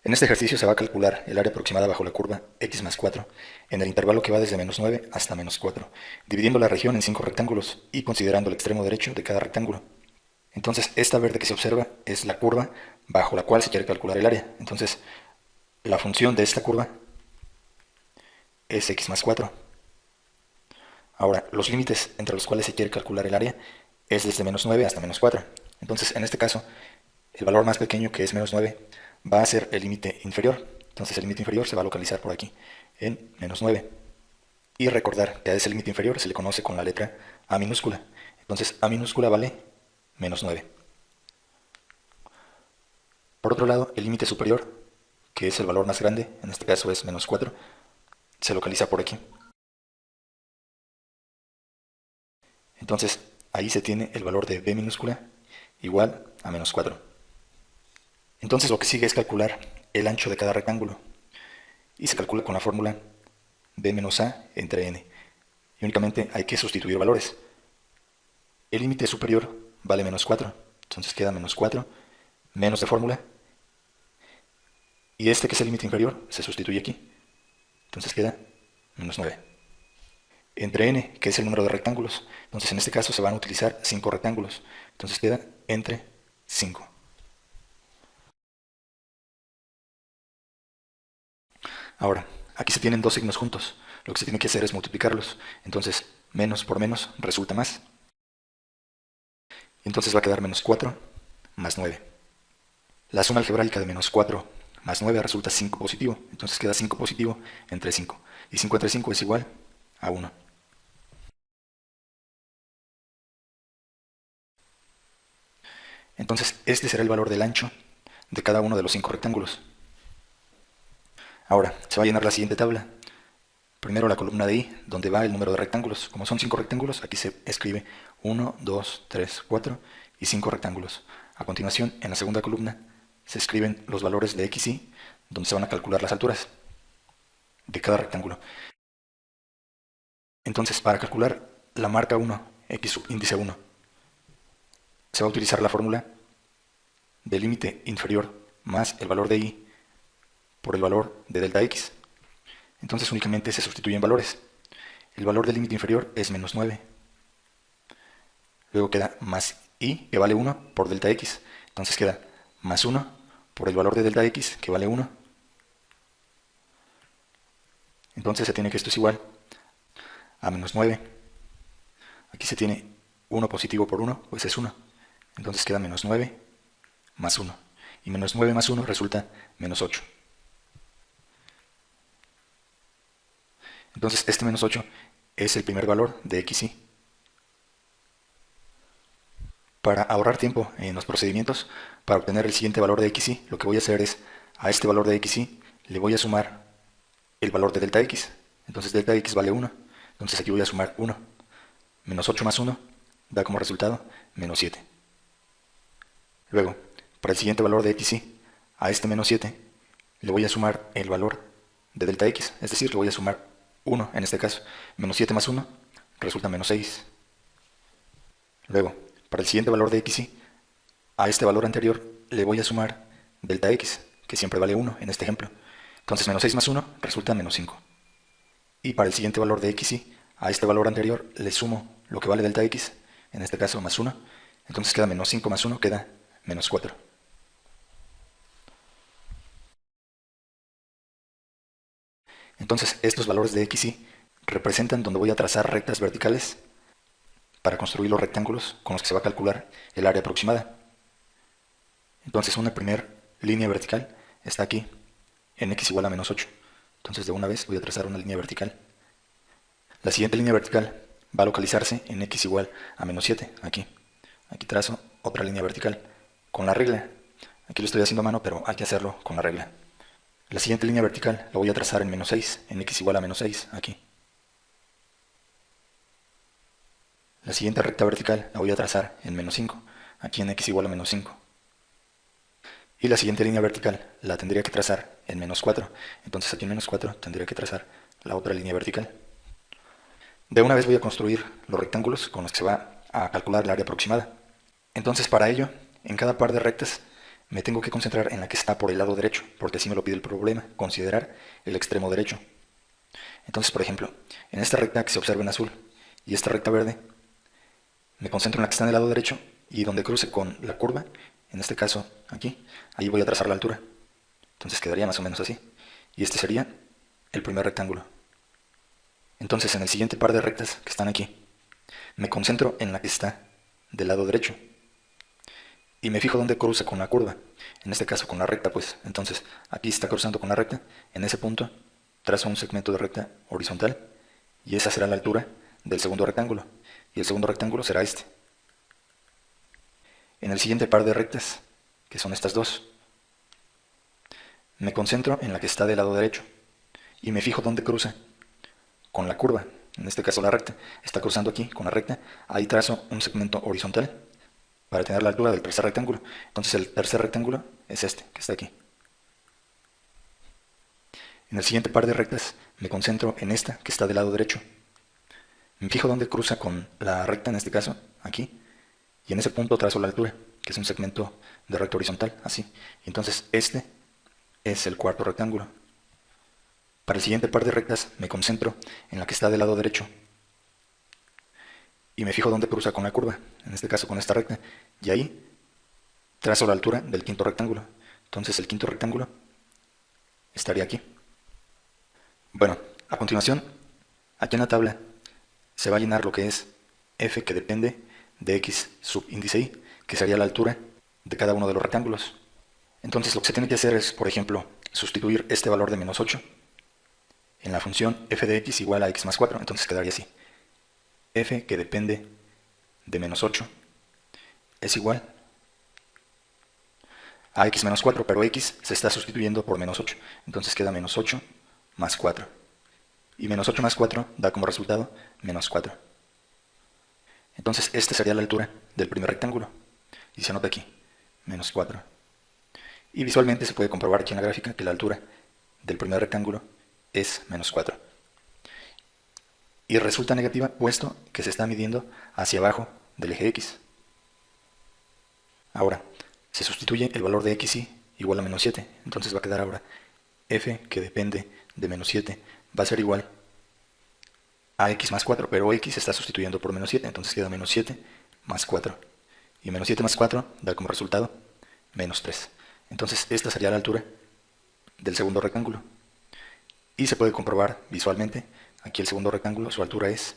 En este ejercicio se va a calcular el área aproximada bajo la curva x más 4 en el intervalo que va desde -9 hasta -4, dividiendo la región en 5 rectángulos y considerando el extremo derecho de cada rectángulo. Entonces, esta verde que se observa es la curva bajo la cual se quiere calcular el área. Entonces, la función de esta curva es x más 4. Ahora, los límites entre los cuales se quiere calcular el área es desde -9 hasta -4. Entonces, en este caso, el valor más pequeño, que es -9, va a ser el límite inferior. Entonces el límite inferior se va a localizar por aquí, en -9. Y recordar que a ese límite inferior se le conoce con la letra A minúscula. Entonces A minúscula vale -9. Por otro lado, el límite superior, que es el valor más grande, en este caso es -4, se localiza por aquí. Entonces ahí se tiene el valor de B minúscula igual a -4. Entonces lo que sigue es calcular el ancho de cada rectángulo. Y se calcula con la fórmula b menos a entre n. Y únicamente hay que sustituir valores. El límite superior vale -4, entonces queda -4, menos de fórmula, y este que es el límite inferior se sustituye aquí, entonces queda -9. Entre n, que es el número de rectángulos, entonces en este caso se van a utilizar 5 rectángulos, entonces queda entre 5. Ahora, aquí se tienen dos signos juntos, lo que se tiene que hacer es multiplicarlos, entonces menos por menos resulta más, y entonces va a quedar -4 más 9. La suma algebraica de -4 más 9 resulta 5 positivo, entonces queda 5 positivo entre 5. Y 5 entre 5 es igual a 1. Entonces este será el valor del ancho de cada uno de los 5 rectángulos. Ahora se va a llenar la siguiente tabla. Primero la columna de I, donde va el número de rectángulos. Como son 5 rectángulos, aquí se escribe 1, 2, 3, 4 y 5 rectángulos. A continuación, en la segunda columna, se escriben los valores de x, y, donde se van a calcular las alturas de cada rectángulo. Entonces, para calcular la marca 1, x índice 1, se va a utilizar la fórmula del límite inferior más el valor de y por el valor de delta x. Entonces únicamente se sustituyen valores. El valor del límite inferior es -9. Luego queda más y, que vale 1, por delta x. Entonces queda más 1 por el valor de delta x, que vale 1. Entonces se tiene que esto es igual a -9. Aquí se tiene 1 positivo por 1, pues es 1. Entonces queda -9 más 1. Y -9 más 1 resulta -8. Entonces este -8 es el primer valor de x, y. Para ahorrar tiempo en los procedimientos, para obtener el siguiente valor de x, y, lo que voy a hacer es, a este valor de x, y, le voy a sumar el valor de delta x. Entonces delta x vale 1. Entonces aquí voy a sumar 1. -8 más 1 da como resultado -7. Luego, para el siguiente valor de x, y, a este -7 le voy a sumar el valor de delta x. Es decir, le voy a sumar 1 en este caso. -7 más 1 resulta -6. Luego, para el siguiente valor de x, y, a este valor anterior le voy a sumar delta x, que siempre vale 1 en este ejemplo. Entonces -6 más 1 resulta -5. Y para el siguiente valor de x, y, a este valor anterior le sumo lo que vale delta x, en este caso más 1. Entonces queda -5 más 1, queda -4. Entonces estos valores de x, y representan donde voy a trazar rectas verticales para construir los rectángulos con los que se va a calcular el área aproximada. Entonces una primera línea vertical está aquí, en x igual a -8. Entonces de una vez voy a trazar una línea vertical. La siguiente línea vertical va a localizarse en x igual a -7, aquí. Aquí trazo otra línea vertical con la regla. Aquí lo estoy haciendo a mano, pero hay que hacerlo con la regla. La siguiente línea vertical la voy a trazar en -6, en x igual a -6, aquí. La siguiente recta vertical la voy a trazar en -5, aquí en x igual a -5. Y la siguiente línea vertical la tendría que trazar en -4, entonces aquí en -4 tendría que trazar la otra línea vertical. De una vez voy a construir los rectángulos con los que se va a calcular el área aproximada. Entonces para ello, en cada par de rectas me tengo que concentrar en la que está por el lado derecho, porque así me lo pide el problema, considerar el extremo derecho. Entonces, por ejemplo, en esta recta que se observa en azul y esta recta verde, me concentro en la que está en el lado derecho y donde cruce con la curva, en este caso aquí, ahí voy a trazar la altura. Entonces quedaría más o menos así. Y este sería el primer rectángulo. Entonces en el siguiente par de rectas que están aquí, me concentro en la que está del lado derecho y me fijo dónde cruza con la curva, en este caso con la recta, pues. Entonces aquí está cruzando con la recta, en ese punto trazo un segmento de recta horizontal y esa será la altura del segundo rectángulo, y el segundo rectángulo será este. En el siguiente par de rectas, que son estas dos, me concentro en la que está del lado derecho y me fijo dónde cruza con la curva, en este caso la recta. Está cruzando aquí con la recta, ahí trazo un segmento horizontal para tener la altura del tercer rectángulo. Entonces el tercer rectángulo es este, que está aquí. En el siguiente par de rectas me concentro en esta, que está del lado derecho. Me fijo dónde cruza con la recta, en este caso, aquí, y en ese punto trazo la altura, que es un segmento de recta horizontal, así. Entonces este es el cuarto rectángulo. Para el siguiente par de rectas me concentro en la que está del lado derecho y me fijo dónde cruza con la curva, en este caso con esta recta, y ahí trazo la altura del quinto rectángulo. Entonces el quinto rectángulo estaría aquí. Bueno, a continuación, aquí en la tabla se va a llenar lo que es f, que depende de x subíndice y, que sería la altura de cada uno de los rectángulos. Entonces lo que se tiene que hacer es, por ejemplo, sustituir este valor de menos 8 en la función f de x igual a x más 4. Entonces quedaría así. F, que depende de menos 8, es igual a x menos 4, pero x se está sustituyendo por menos 8. Entonces queda menos 8 más 4. Y menos 8 más 4 da como resultado menos 4. Entonces esta sería la altura del primer rectángulo. Y se anota aquí, menos 4. Y visualmente se puede comprobar aquí en la gráfica que la altura del primer rectángulo es menos 4. Y resulta negativa puesto que se está midiendo hacia abajo del eje x. Ahora, se sustituye el valor de xy igual a menos 7. Entonces va a quedar ahora f, que depende de menos 7, va a ser igual a x más 4, pero x se está sustituyendo por menos 7, entonces queda menos 7 más 4. Y menos 7 más 4 da como resultado menos 3. Entonces esta sería la altura del segundo rectángulo. Y se puede comprobar visualmente, aquí el segundo rectángulo, su altura es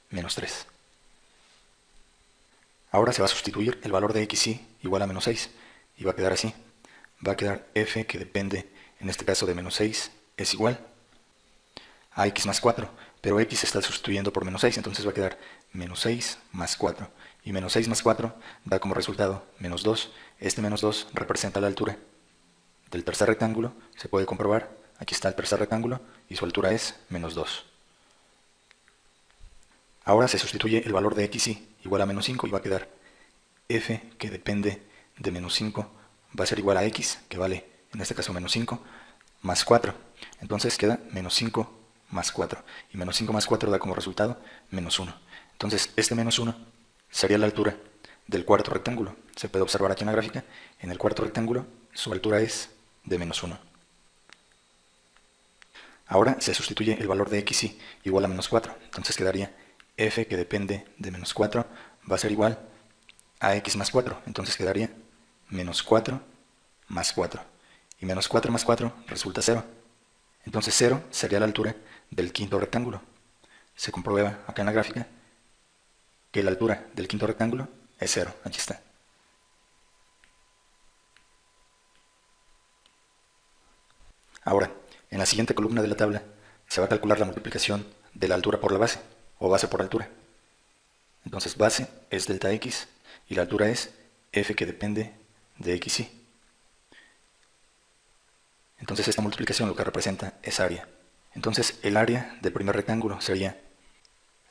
menos 3. Ahora se va a sustituir el valor de xy igual a menos 6, y va a quedar así. Va a quedar f, que depende, en este caso de menos 6, es igual a x más 4, pero x se está sustituyendo por menos 6, entonces va a quedar menos 6 más 4. Y menos 6 más 4 da como resultado menos 2. Este menos 2 representa la altura del tercer rectángulo, se puede comprobar. Aquí está el tercer rectángulo y su altura es menos 2. Ahora se sustituye el valor de xy igual a menos 5 y va a quedar f, que depende de menos 5, va a ser igual a x, que vale en este caso menos 5, más 4. Entonces queda menos 5 más 4. Y menos 5 más 4 da como resultado menos 1. Entonces este menos 1 sería la altura del cuarto rectángulo. Se puede observar aquí en la gráfica. En el cuarto rectángulo su altura es de menos 1. Ahora se sustituye el valor de xy igual a menos 4. Entonces quedaría f, que depende de menos 4, va a ser igual a x más 4. Entonces quedaría menos 4 más 4. Y menos 4 más 4 resulta 0. Entonces 0 sería la altura del quinto rectángulo. Se comprueba acá en la gráfica que la altura del quinto rectángulo es 0. Aquí está. Ahora, en la siguiente columna de la tabla se va a calcular la multiplicación de la altura por la base, o base por altura. Entonces base es delta x y la altura es f, que depende de xy. Entonces esta multiplicación lo que representa es área. Entonces el área del primer rectángulo sería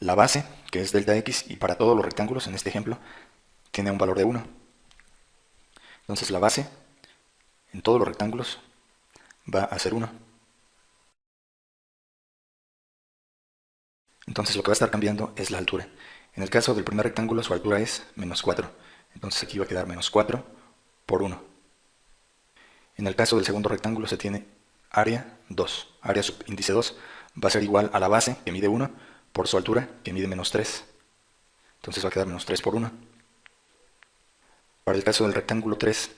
la base, que es delta x, y para todos los rectángulos, en este ejemplo, tiene un valor de 1. Entonces la base, en todos los rectángulos, va a ser 1. Entonces lo que va a estar cambiando es la altura. En el caso del primer rectángulo, su altura es menos 4. Entonces aquí va a quedar menos 4 por 1. En el caso del segundo rectángulo se tiene área 2. Área subíndice 2 va a ser igual a la base, que mide 1, por su altura, que mide menos 3. Entonces va a quedar menos 3 por 1. Para el caso del rectángulo 3,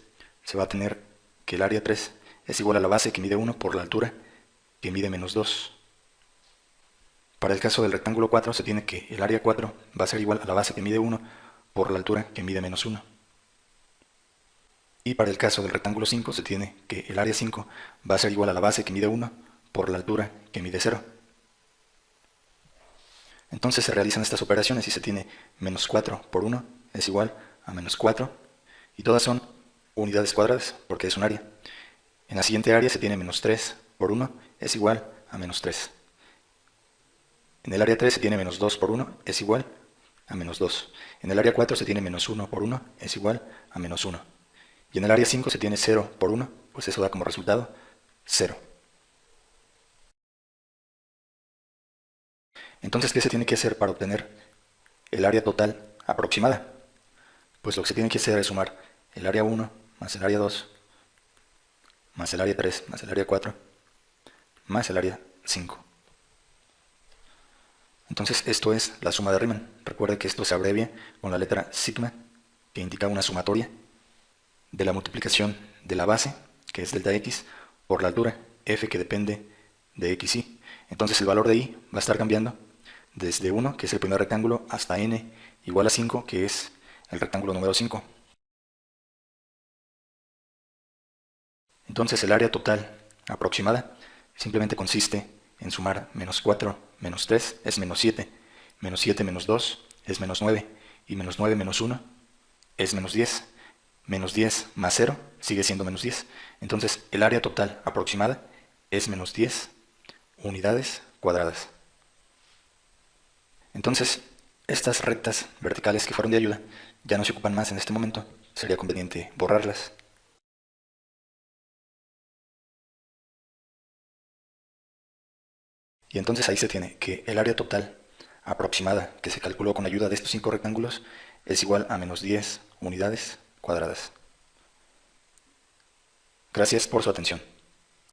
se va a tener que el área 3 es igual a la base, que mide 1, por la altura, que mide menos 2. Para el caso del rectángulo 4, se tiene que el área 4 va a ser igual a la base, que mide 1, por la altura, que mide menos 1. Y para el caso del rectángulo 5, se tiene que el área 5 va a ser igual a la base, que mide 1, por la altura, que mide 0. Entonces se realizan estas operaciones y se tiene menos 4 por 1 es igual a menos 4, y todas son unidades cuadradas, porque es un área. En la siguiente área se tiene menos 3 por 1 es igual a menos 3. En el área 3 se tiene menos 2 por 1 es igual a menos 2. En el área 4 se tiene menos 1 por 1 es igual a menos 1. Y en el área 5 se tiene 0 por 1, pues eso da como resultado 0. Entonces, ¿qué se tiene que hacer para obtener el área total aproximada? Pues lo que se tiene que hacer es sumar el área 1 más el área 2 más el área 3 más el área 4 más el área 5. Entonces esto es la suma de Riemann. Recuerde que esto se abrevia con la letra sigma, que indica una sumatoria de la multiplicación de la base, que es delta x, por la altura, f, que depende de xy. Entonces el valor de y va a estar cambiando desde 1, que es el primer rectángulo, hasta n igual a 5, que es el rectángulo número 5. Entonces el área total aproximada simplemente consiste en sumar menos 4 menos 3 es menos 7, menos 7 menos 2 es menos 9, y menos 9 menos 1 es menos 10. Menos 10 más 0 sigue siendo menos 10. Entonces el área total aproximada es menos 10 unidades cuadradas. Entonces, estas rectas verticales que fueron de ayuda ya no se ocupan más en este momento. Sería conveniente borrarlas. Y entonces ahí se tiene que el área total aproximada que se calculó con ayuda de estos 5 rectángulos es igual a menos 10 unidades cuadradas. Gracias por su atención.